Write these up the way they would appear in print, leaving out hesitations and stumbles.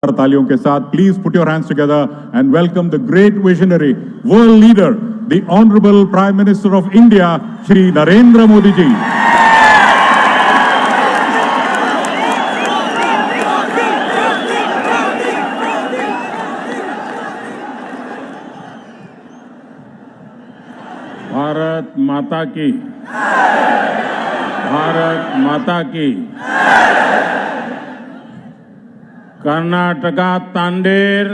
तालियों के साथ please put your hands together and welcome the great visionary world leader the honourable prime minister of India Shri Narendra Modi ji. Bharat Mata की, भारत माता की। कर्नाटका तांडेर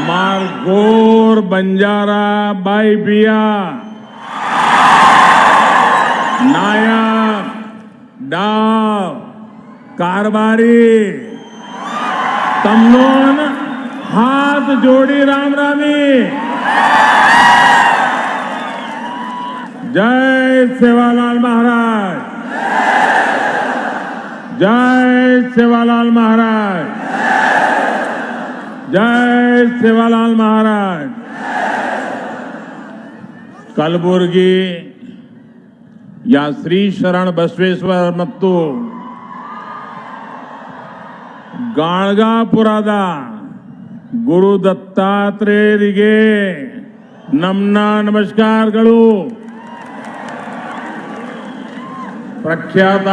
मारगोर बंजारा बाईबिया नायक डाव कारबारी तमनोन हाथ जोड़ी राम रामी। जय सेवालाल महाराज, जय सेवालाल महाराज, जय सेवालाल महाराज। कलबुर्गी या श्री शरण बसवेश्वर मत्तू ಗಾಳ್ಗಾಪುರದ ಗುರು ದತ್ತಾತ್ರೇಯರಿಗೆ ನಮ್ಮ ನಮಸ್ಕಾರಗಳು। ಪ್ರಖ್ಯಾತ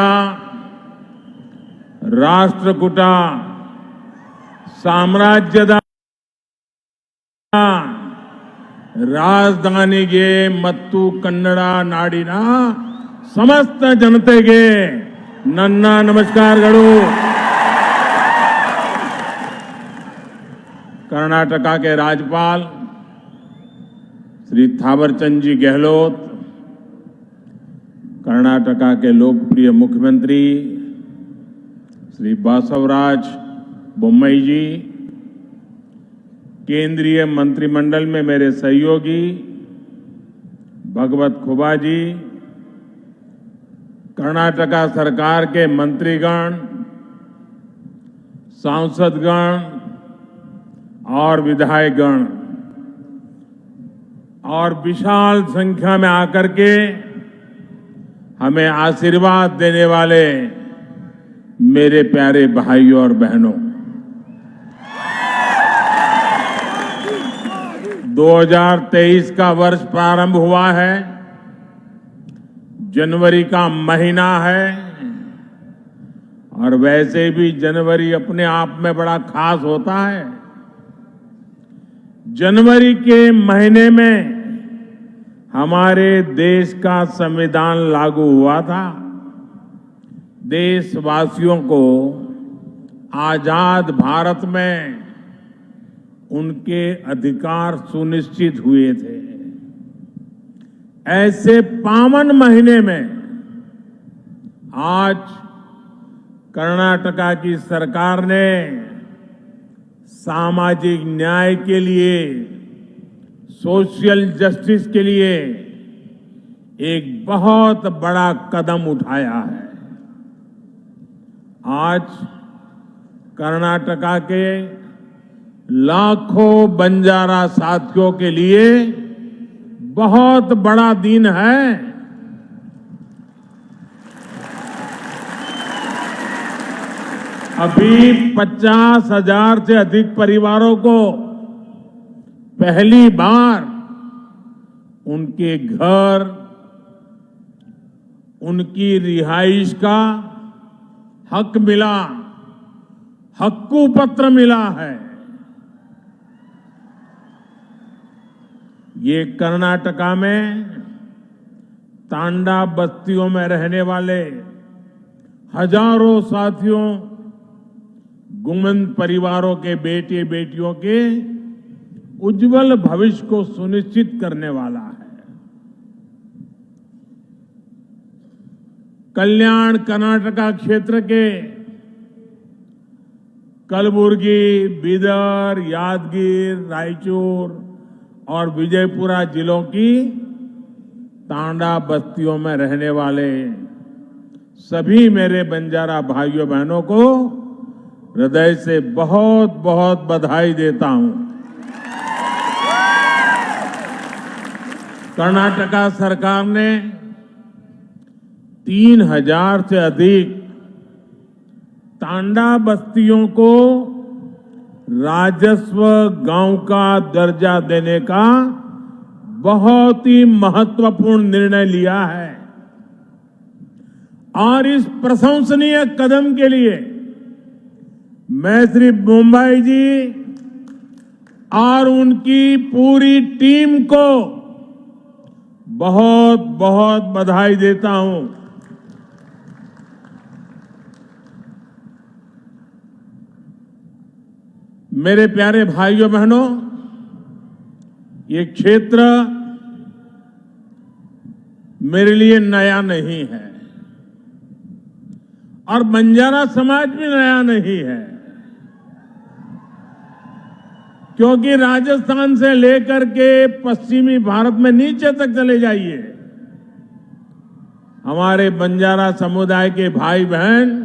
ರಾಷ್ಟ್ರಕೂಟ ಸಾಮ್ರಾಜ್ಯದ ರಾಜಧಾನಿಗೆ ಮತ್ತು ಕನ್ನಡ ನಾಡಿನ ಸಮಸ್ತ ಜನತೆಗೆ ನನ್ನ ನಮಸ್ಕಾರಗಳು। कर्नाटका के राज्यपाल श्री थावरचंद जी गहलोत, कर्नाटका के लोकप्रिय मुख्यमंत्री श्री बासवराज बोम्मई जी, केंद्रीय मंत्रिमंडल में मेरे सहयोगी भगवत खुबा जी, कर्नाटका सरकार के मंत्रीगण, सांसदगण और विधायकगण और विशाल संख्या में आकर के हमें आशीर्वाद देने वाले मेरे प्यारे भाइयों और बहनों, 2023 का वर्ष प्रारंभ हुआ है। जनवरी का महीना है और वैसे भी जनवरी अपने आप में बड़ा खास होता है। जनवरी के महीने में हमारे देश का संविधान लागू हुआ था। देशवासियों को आजाद भारत में उनके अधिकार सुनिश्चित हुए थे। ऐसे पावन महीने में आज कर्नाटका की सरकार ने सामाजिक न्याय के लिए, सोशल जस्टिस के लिए एक बहुत बड़ा कदम उठाया है। आज कर्नाटका के लाखों बंजारा साथियों के लिए बहुत बड़ा दिन है। अभी 50,000 से अधिक परिवारों को पहली बार उनके घर, उनकी रिहाइश का हक मिला, हक्कू पत्र मिला है। ये कर्नाटका में तांडा बस्तियों में रहने वाले हजारों साथियों, गुमन परिवारों के बेटे बेटियों के उज्जवल भविष्य को सुनिश्चित करने वाला है। कल्याण कर्नाटका क्षेत्र के कलबुर्गी, बीदर, यादगीर, रायचूर और विजयपुरा जिलों की तांडा बस्तियों में रहने वाले सभी मेरे बंजारा भाइयों बहनों को हृदय से बहुत बहुत बधाई देता हूं। कर्नाटका सरकार ने 3,000 से अधिक तांडा बस्तियों को राजस्व गांव का दर्जा देने का बहुत ही महत्वपूर्ण निर्णय लिया है और इस प्रशंसनीय कदम के लिए मैं श्री मुंबई जी और उनकी पूरी टीम को बहुत बहुत बधाई देता हूं। मेरे प्यारे भाइयों बहनों, ये क्षेत्र मेरे लिए नया नहीं है और बंजारा समाज भी नया नहीं है, क्योंकि राजस्थान से लेकर के पश्चिमी भारत में नीचे तक चले जाइए, हमारे बंजारा समुदाय के भाई बहन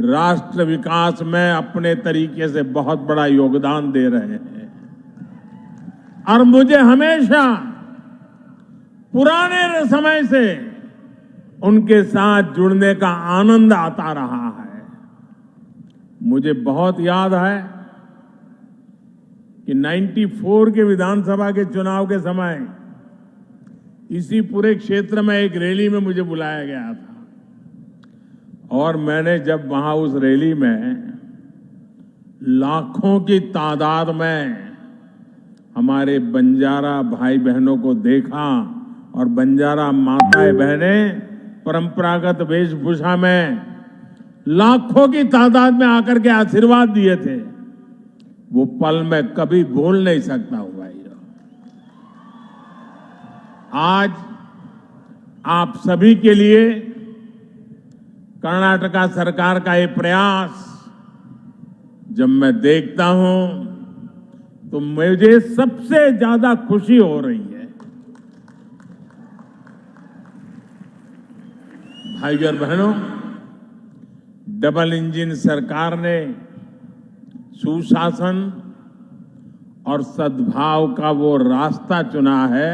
राष्ट्र विकास में अपने तरीके से बहुत बड़ा योगदान दे रहे हैं और मुझे हमेशा पुराने समय से उनके साथ जुड़ने का आनंद आता रहा है। मुझे बहुत याद है कि 94 के विधानसभा के चुनाव के समय इसी पूरे क्षेत्र में एक रैली में मुझे बुलाया गया था और मैंने जब वहां उस रैली में लाखों की तादाद में हमारे बंजारा भाई बहनों को देखा और बंजारा माताएं बहनें परंपरागत वेशभूषा में लाखों की तादाद में आकर के आशीर्वाद दिए थे, वो पल मैं कभी भूल नहीं सकता हूं भाइयों। आज आप सभी के लिए कर्नाटका सरकार का ये प्रयास जब मैं देखता हूं तो मुझे सबसे ज्यादा खुशी हो रही है। भाइयों और बहनों, डबल इंजन सरकार ने सुशासन और सद्भाव का वो रास्ता चुना है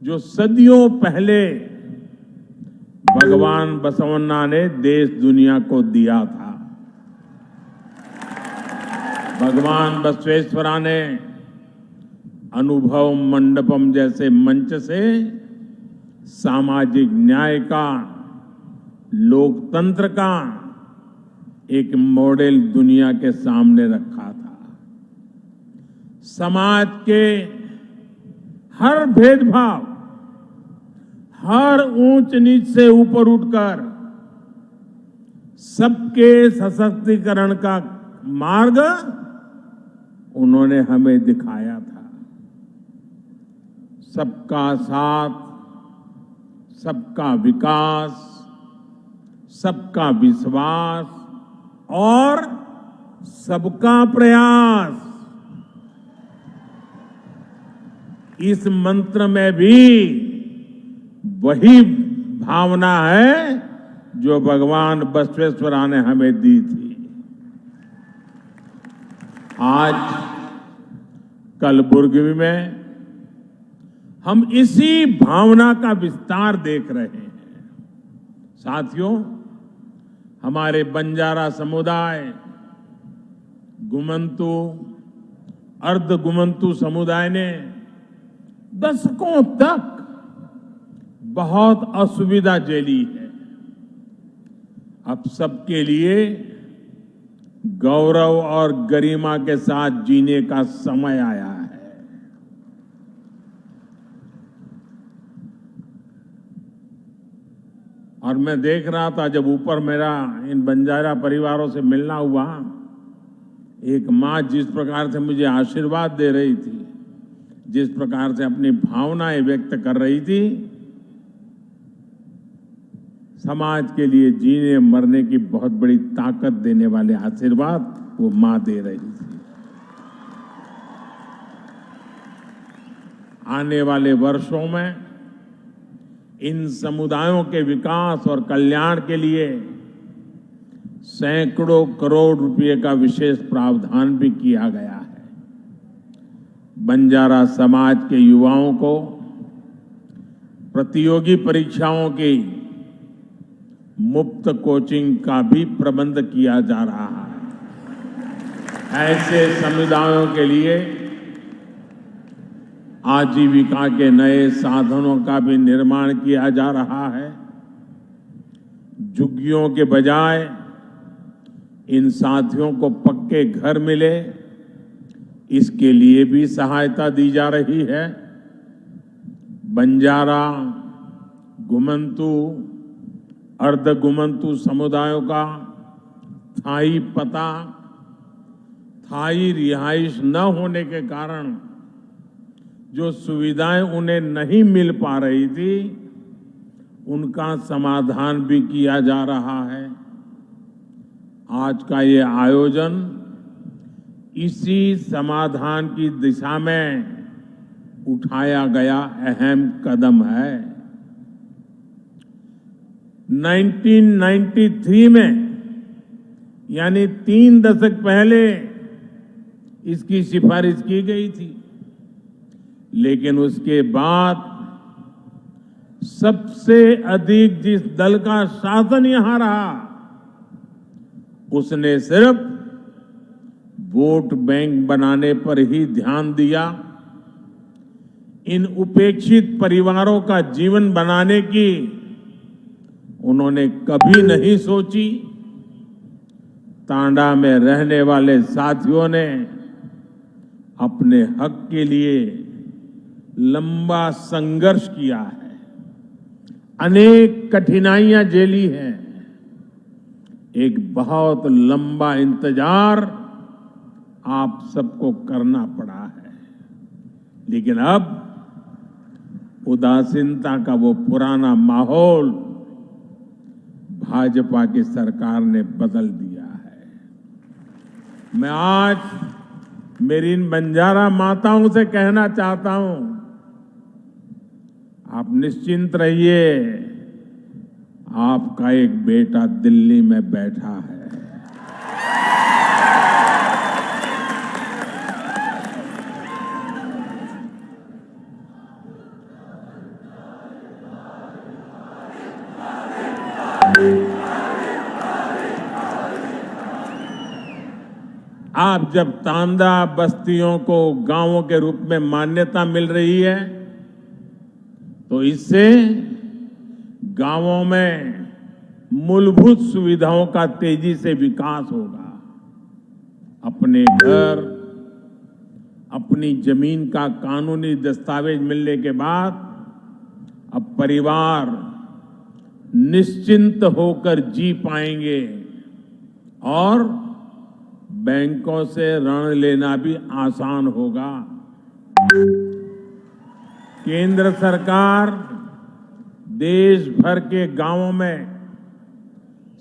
जो सदियों पहले भगवान बसवन्ना ने देश दुनिया को दिया था। भगवान बसवेश्वरा ने अनुभव मंडपम जैसे मंच से सामाजिक न्याय का, लोकतंत्र का एक मॉडल दुनिया के सामने रखा था। समाज के हर भेदभाव, हर ऊंच नीच से ऊपर उठकर सबके सशक्तिकरण का मार्ग उन्होंने हमें दिखाया था। सबका साथ, सबका विकास, सबका विश्वास और सबका प्रयास, इस मंत्र में भी वही भावना है जो भगवान बसवेश्वरा ने हमें दी थी। आज कलबुर्गी में हम इसी भावना का विस्तार देख रहे हैं। साथियों, हमारे बंजारा समुदाय, गुमंतु, अर्ध गुमंतु समुदाय ने दशकों तक बहुत असुविधा झेली है। अब सबके लिए गौरव और गरिमा के साथ जीने का समय आया है। और मैं देख रहा था जब ऊपर मेरा इन बंजारा परिवारों से मिलना हुआ, एक मां जिस प्रकार से मुझे आशीर्वाद दे रही थी, जिस प्रकार से अपनी भावनाएं व्यक्त कर रही थी, समाज के लिए जीने मरने की बहुत बड़ी ताकत देने वाले आशीर्वाद वो मां दे रही थी। आने वाले वर्षों में इन समुदायों के विकास और कल्याण के लिए सैकड़ों करोड़ रुपए का विशेष प्रावधान भी किया गया है। बंजारा समाज के युवाओं को प्रतियोगी परीक्षाओं की मुफ्त कोचिंग का भी प्रबंध किया जा रहा है। ऐसे समुदायों के लिए आजीविका के नए साधनों का भी निर्माण किया जा रहा है। झुग्गियों के बजाय इन साथियों को पक्के घर मिले, इसके लिए भी सहायता दी जा रही है। बंजारा, गुमंतु, अर्ध गुमंतु समुदायों का स्थायी पता, स्थायी रिहाइश न होने के कारण जो सुविधाएं उन्हें नहीं मिल पा रही थी, उनका समाधान भी किया जा रहा है। आज का ये आयोजन इसी समाधान की दिशा में उठाया गया अहम कदम है। 1993 में, यानी 3 दशक पहले इसकी सिफारिश की गई थी, लेकिन उसके बाद सबसे अधिक जिस दल का शासन यहां रहा, उसने सिर्फ वोट बैंक बनाने पर ही ध्यान दिया। इन उपेक्षित परिवारों का जीवन बनाने की उन्होंने कभी नहीं सोची। तांडा में रहने वाले साथियों ने अपने हक के लिए लंबा संघर्ष किया है, अनेक कठिनाइयां झेली हैं, एक बहुत लंबा इंतजार आप सबको करना पड़ा है। लेकिन अब उदासीनता का वो पुराना माहौल भाजपा की सरकार ने बदल दिया है। मैं आज मेरी इन बंजारा माताओं से कहना चाहता हूं, आप निश्चिंत रहिए, आपका एक बेटा दिल्ली में बैठा है। आप जब तांडा बस्तियों को गांवों के रूप में मान्यता मिल रही है, तो इससे गांवों में मूलभूत सुविधाओं का तेजी से विकास होगा। अपने घर, अपनी जमीन का कानूनी दस्तावेज मिलने के बाद अब परिवार निश्चिंत होकर जी पाएंगे और बैंकों से ऋण लेना भी आसान होगा। केंद्र सरकार देश भर के गांवों में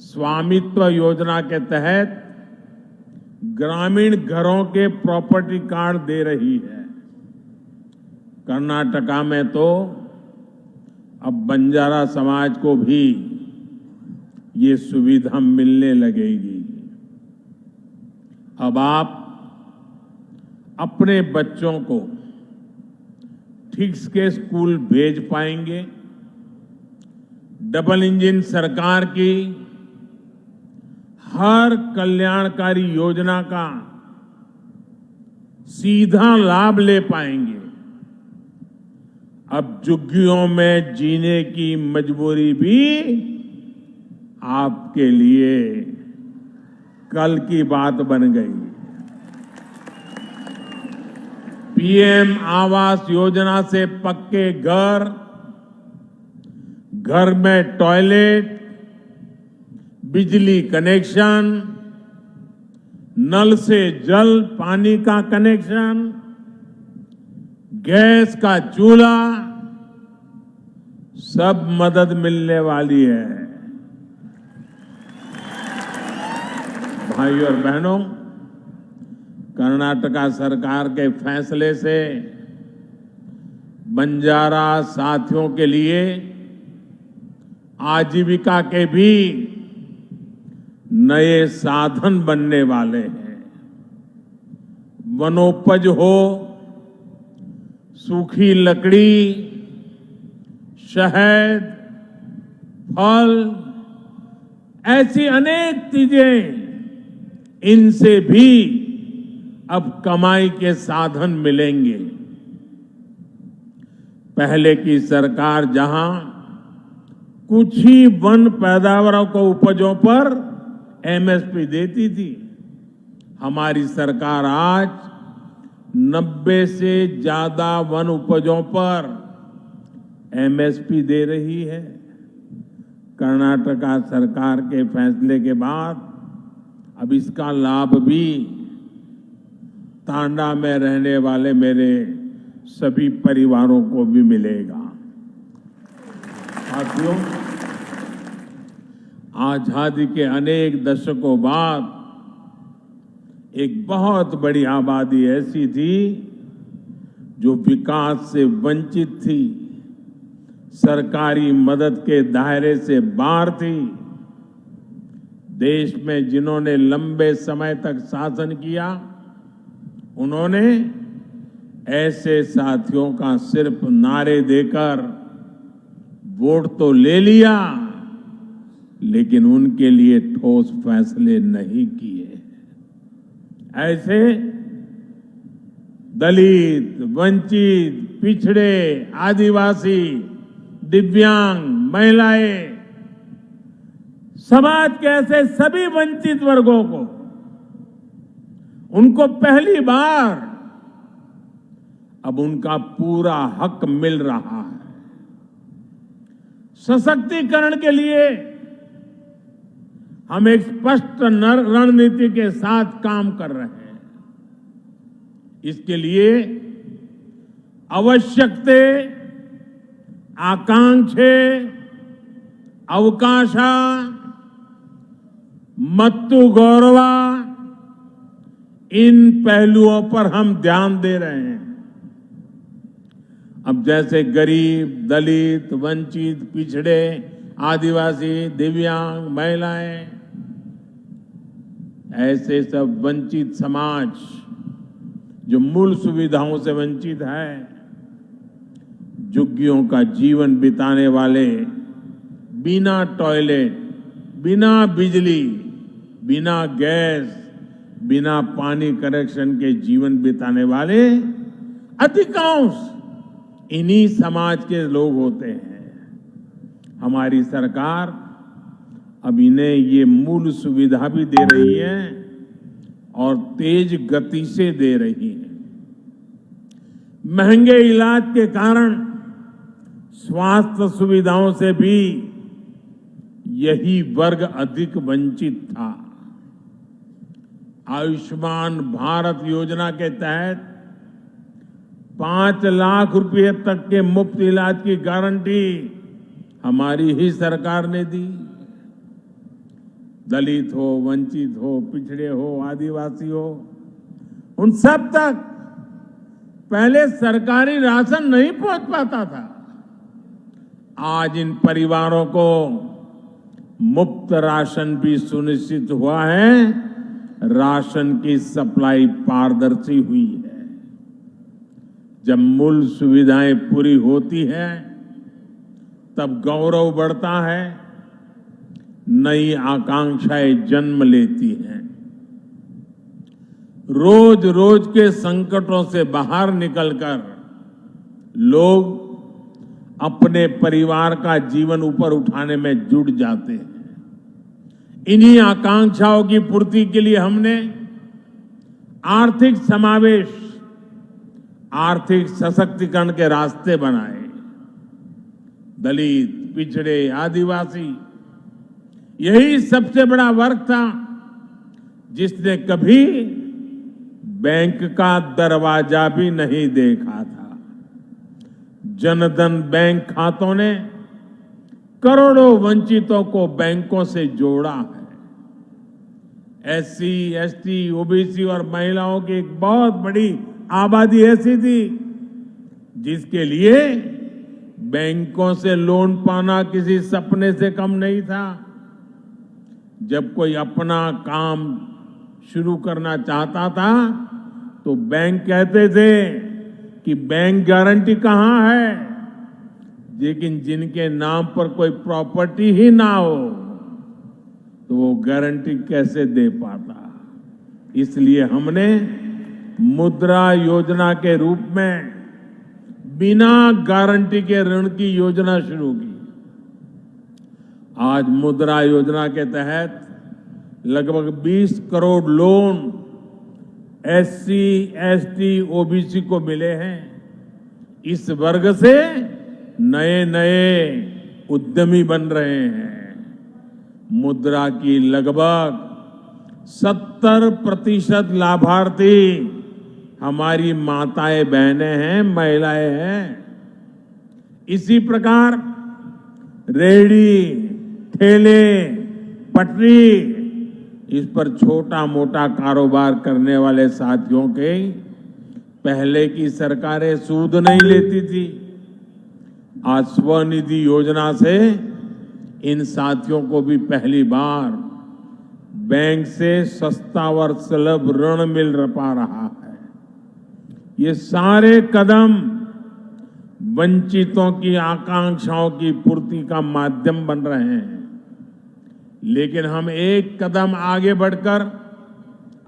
स्वामित्व योजना के तहत ग्रामीण घरों के प्रॉपर्टी कार्ड दे रही है। कर्नाटका में तो अब बंजारा समाज को भी ये सुविधा मिलने लगेगी। अब आप अपने बच्चों को ठीक के स्कूल भेज पाएंगे। डबल इंजन सरकार की हर कल्याणकारी योजना का सीधा लाभ ले पाएंगे। अब झुग्गियों में जीने की मजबूरी भी आपके लिए कल की बात बन गई। पीएम आवास योजना से पक्के घर, घर में टॉयलेट, बिजली कनेक्शन, नल से जल पानी का कनेक्शन, गैस का चूल्हा, सब मदद मिलने वाली है। भाइयों और बहनों, कर्नाटका सरकार के फैसले से बंजारा साथियों के लिए आजीविका के भी नए साधन बनने वाले हैं। वनोपज हो, सूखी लकड़ी, शहद, फल, ऐसी अनेक चीजें, इनसे भी अब कमाई के साधन मिलेंगे। पहले की सरकार जहां कुछ ही वन पैदावारों को उपजों पर एमएसपी देती थी, हमारी सरकार आज 90 से ज्यादा वन उपजों पर एमएसपी दे रही है। कर्नाटका सरकार के फैसले के बाद अब इसका लाभ भी तांडा में रहने वाले मेरे सभी परिवारों को भी मिलेगा। साथियों, आजादी के अनेक दशकों बाद एक बहुत बड़ी आबादी ऐसी थी जो विकास से वंचित थी, सरकारी मदद के दायरे से बाहर थी। देश में जिन्होंने लंबे समय तक शासन किया, उन्होंने ऐसे साथियों का सिर्फ नारे देकर वोट तो ले लिया, लेकिन उनके लिए ठोस फैसले नहीं किए। ऐसे दलित, वंचित, पिछड़े, आदिवासी, दिव्यांग, महिलाएं, समाज के ऐसे सभी वंचित वर्गों को, उनको पहली बार अब उनका पूरा हक मिल रहा है। सशक्तिकरण के लिए हम एक स्पष्ट रणनीति के साथ काम कर रहे हैं। इसके लिए आवश्यकते, आकांक्षे, अवकाशा, मत्तु गौरवा, इन पहलुओं पर हम ध्यान दे रहे हैं। अब जैसे गरीब, दलित, वंचित, पिछड़े, आदिवासी, दिव्यांग, महिलाएं, ऐसे सब वंचित समाज जो मूल सुविधाओं से वंचित है, झुग्गियों का जीवन बिताने वाले, बिना टॉयलेट, बिना बिजली, बिना गैस, बिना पानी कनेक्शन के जीवन बिताने वाले अधिकांश इन्हीं समाज के लोग होते हैं। हमारी सरकार अब इन्हें ये मूल सुविधा भी दे रही है और तेज गति से दे रही है। महंगे इलाज के कारण स्वास्थ्य सुविधाओं से भी यही वर्ग अधिक वंचित था। आयुष्मान भारत योजना के तहत 5 लाख रुपए तक के मुफ्त इलाज की गारंटी हमारी ही सरकार ने दी। दलित हो, वंचित हो, पिछड़े हो, आदिवासी हो, उन सब तक पहले सरकारी राशन नहीं पहुंच पाता था। आज इन परिवारों को मुफ्त राशन भी सुनिश्चित हुआ है। राशन की सप्लाई पारदर्शी हुई है। जब मूल सुविधाएं पूरी होती हैं, तब गौरव बढ़ता है, नई आकांक्षाएं जन्म लेती हैं। रोज रोज के संकटों से बाहर निकलकर लोग अपने परिवार का जीवन ऊपर उठाने में जुट जाते हैं। इन्हीं आकांक्षाओं की पूर्ति के लिए हमने आर्थिक समावेश, आर्थिक सशक्तिकरण के रास्ते बनाए। दलित, पिछड़े, आदिवासी, यही सबसे बड़ा वर्ग था जिसने कभी बैंक का दरवाजा भी नहीं देखा था। जनधन बैंक खातों ने करोड़ों वंचितों को बैंकों से जोड़ा है। एससी, एसटी, ओबीसी और महिलाओं की एक बहुत बड़ी आबादी ऐसी थी जिसके लिए बैंकों से लोन पाना किसी सपने से कम नहीं था। जब कोई अपना काम शुरू करना चाहता था तो बैंक कहते थे कि बैंक गारंटी कहां है, लेकिन जिनके नाम पर कोई प्रॉपर्टी ही ना हो तो वो गारंटी कैसे दे पाता। इसलिए हमने मुद्रा योजना के रूप में बिना गारंटी के ऋण की योजना शुरू की। आज मुद्रा योजना के तहत लगभग 20 crore loan SC, ST, OBC को मिले हैं। इस वर्ग से नए नए उद्यमी बन रहे हैं। मुद्रा की लगभग 70% लाभार्थी हमारी माताएं बहनें हैं, महिलाएं हैं। इसी प्रकार रेहड़ी, ठेले, पटरी, इस पर छोटा मोटा कारोबार करने वाले साथियों के पहले की सरकारें सूद नहीं लेती थी। आज स्वनिधि योजना से इन साथियों को भी पहली बार बैंक से सस्ता और सुलभ ऋण मिल पा रहा है। ये सारे कदम वंचितों की आकांक्षाओं की पूर्ति का माध्यम बन रहे हैं। लेकिन हम एक कदम आगे बढ़कर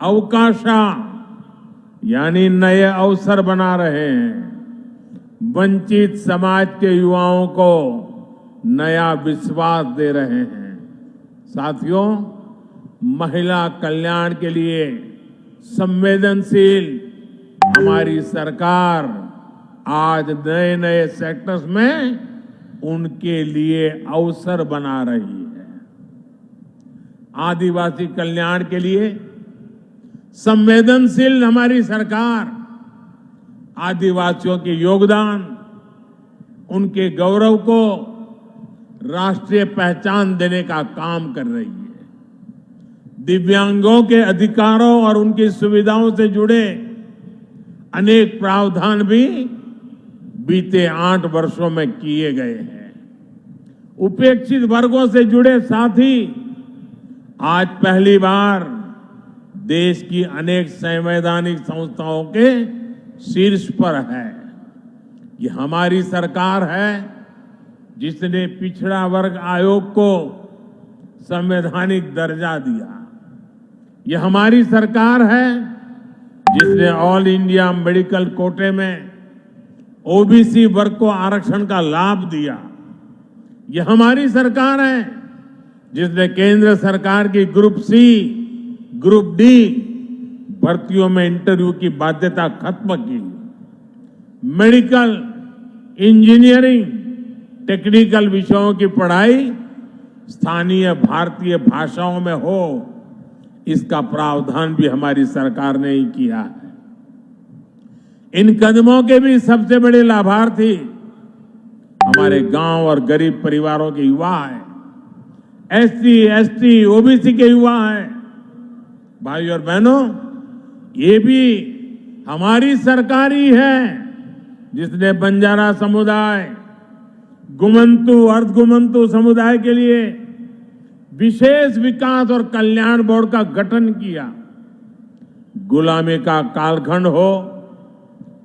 अवकाशा यानी नए अवसर बना रहे हैं। वंचित समाज के युवाओं को नया विश्वास दे रहे हैं। साथियों, महिला कल्याण के लिए संवेदनशील हमारी सरकार आज नए नए सेक्टर्स में उनके लिए अवसर बना रही है। आदिवासी कल्याण के लिए संवेदनशील हमारी सरकार आदिवासियों के योगदान, उनके गौरव को राष्ट्रीय पहचान देने का काम कर रही है। दिव्यांगों के अधिकारों और उनकी सुविधाओं से जुड़े अनेक प्रावधान भी बीते 8 वर्षों में किए गए हैं। उपेक्षित वर्गों से जुड़े साथी आज पहली बार देश की अनेक संवैधानिक संस्थाओं के शीर्ष पर है। ये हमारी सरकार है जिसने पिछड़ा वर्ग आयोग को संवैधानिक दर्जा दिया। ये हमारी सरकार है जिसने ऑल इंडिया मेडिकल कोटे में ओबीसी वर्ग को आरक्षण का लाभ दिया। ये हमारी सरकार है जिसने केंद्र सरकार की ग्रुप सी, ग्रुप डी भर्तियों में इंटरव्यू की बाध्यता खत्म की। मेडिकल, इंजीनियरिंग, टेक्निकल विषयों की पढ़ाई स्थानीय भारतीय भाषाओं में हो, इसका प्रावधान भी हमारी सरकार ने ही किया है। इन कदमों के भी सबसे बड़े लाभार्थी हमारे गांव और गरीब परिवारों के युवा हैं। एससी, एसटी, ओबीसी के युवा हैं। भाई और बहनों, ये भी हमारी सरकार ही है जिसने बंजारा समुदाय, गुमंतु, अर्धगुमंतु समुदाय के लिए विशेष विकास और कल्याण बोर्ड का गठन किया। गुलामी का कालखंड हो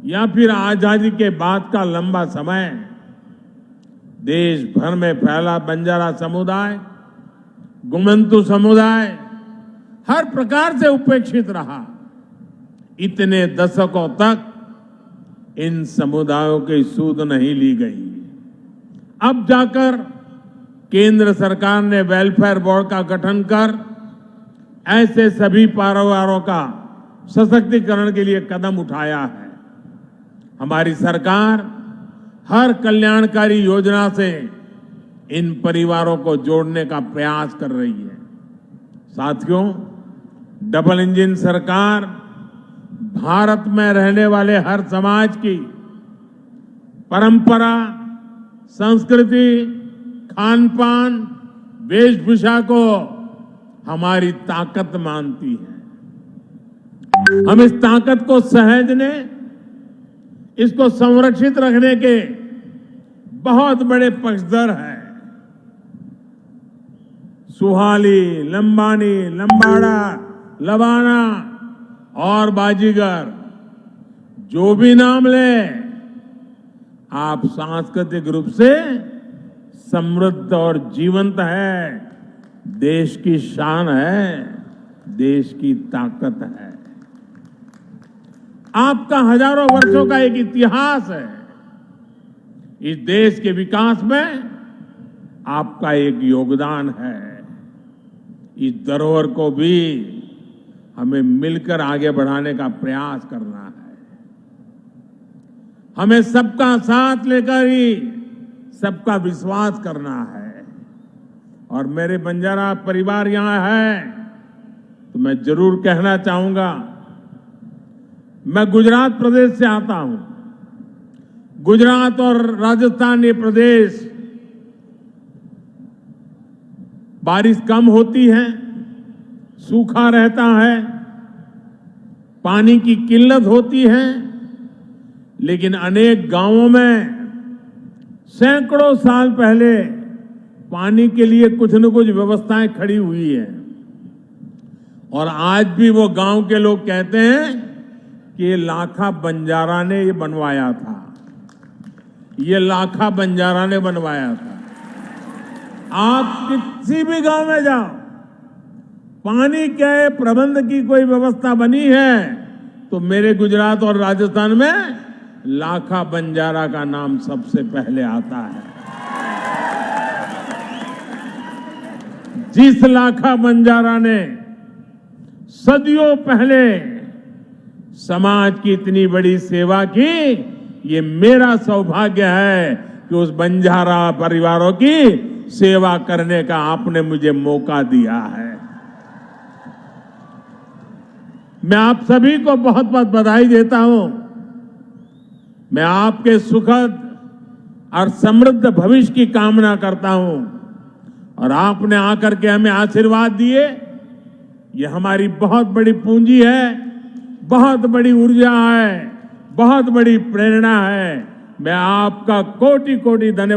या फिर आजादी के बाद का लंबा समय, देश भर में फैला बंजारा समुदाय, गुमंतु समुदाय हर प्रकार से उपेक्षित रहा। इतने दशकों तक इन समुदायों की सूद नहीं ली गई। अब जाकर केंद्र सरकार ने वेलफेयर बोर्ड का गठन कर ऐसे सभी परिवारों का सशक्तिकरण के लिए कदम उठाया है। हमारी सरकार हर कल्याणकारी योजना से इन परिवारों को जोड़ने का प्रयास कर रही है। साथियों, डबल इंजन सरकार भारत में रहने वाले हर समाज की परंपरा, संस्कृति, खान पान, वेशभूषा को हमारी ताकत मानती है। हम इस ताकत को सहेजने, इसको संरक्षित रखने के बहुत बड़े पक्षधर हैं। सुहाली, लंबानी, लंबाड़ा, लवाना और बाजीगर, जो भी नाम ले, आप सांस्कृतिक रूप से समृद्ध और जीवंत है। देश की शान है, देश की ताकत है। आपका हजारों वर्षों का एक इतिहास है। इस देश के विकास में आपका एक योगदान है। इस धरोहर को भी हमें मिलकर आगे बढ़ाने का प्रयास करना है। हमें सबका साथ लेकर ही सबका विश्वास करना है। और मेरे बंजारा परिवार यहां है तो मैं जरूर कहना चाहूंगा, मैं गुजरात प्रदेश से आता हूं। गुजरात और राजस्थान ये प्रदेश बारिश कम होती है, सूखा रहता है, पानी की किल्लत होती है, लेकिन अनेक गांवों में सैकड़ों साल पहले पानी के लिए कुछ न कुछ व्यवस्थाएं खड़ी हुई है। और आज भी वो गांव के लोग कहते हैं कि ये लाखा बंजारा ने ये बनवाया था, ये लाखा बंजारा ने बनवाया था। आप किसी भी गांव में जाओ, पानी के प्रबंध की कोई व्यवस्था बनी है तो मेरे गुजरात और राजस्थान में लाखा बंजारा का नाम सबसे पहले आता है। जिस लाखा बंजारा ने सदियों पहले समाज की इतनी बड़ी सेवा की, ये मेरा सौभाग्य है कि उस बंजारा परिवारों की सेवा करने का आपने मुझे मौका दिया है। मैं आप सभी को बहुत बहुत बधाई देता हूं। मैं आपके सुखद और समृद्ध भविष्य की कामना करता हूं। और आपने आकर के हमें आशीर्वाद दिए, ये हमारी बहुत बड़ी पूंजी है, बहुत बड़ी ऊर्जा है, बहुत बड़ी प्रेरणा है। मैं आपका कोटि कोटि धन्यवाद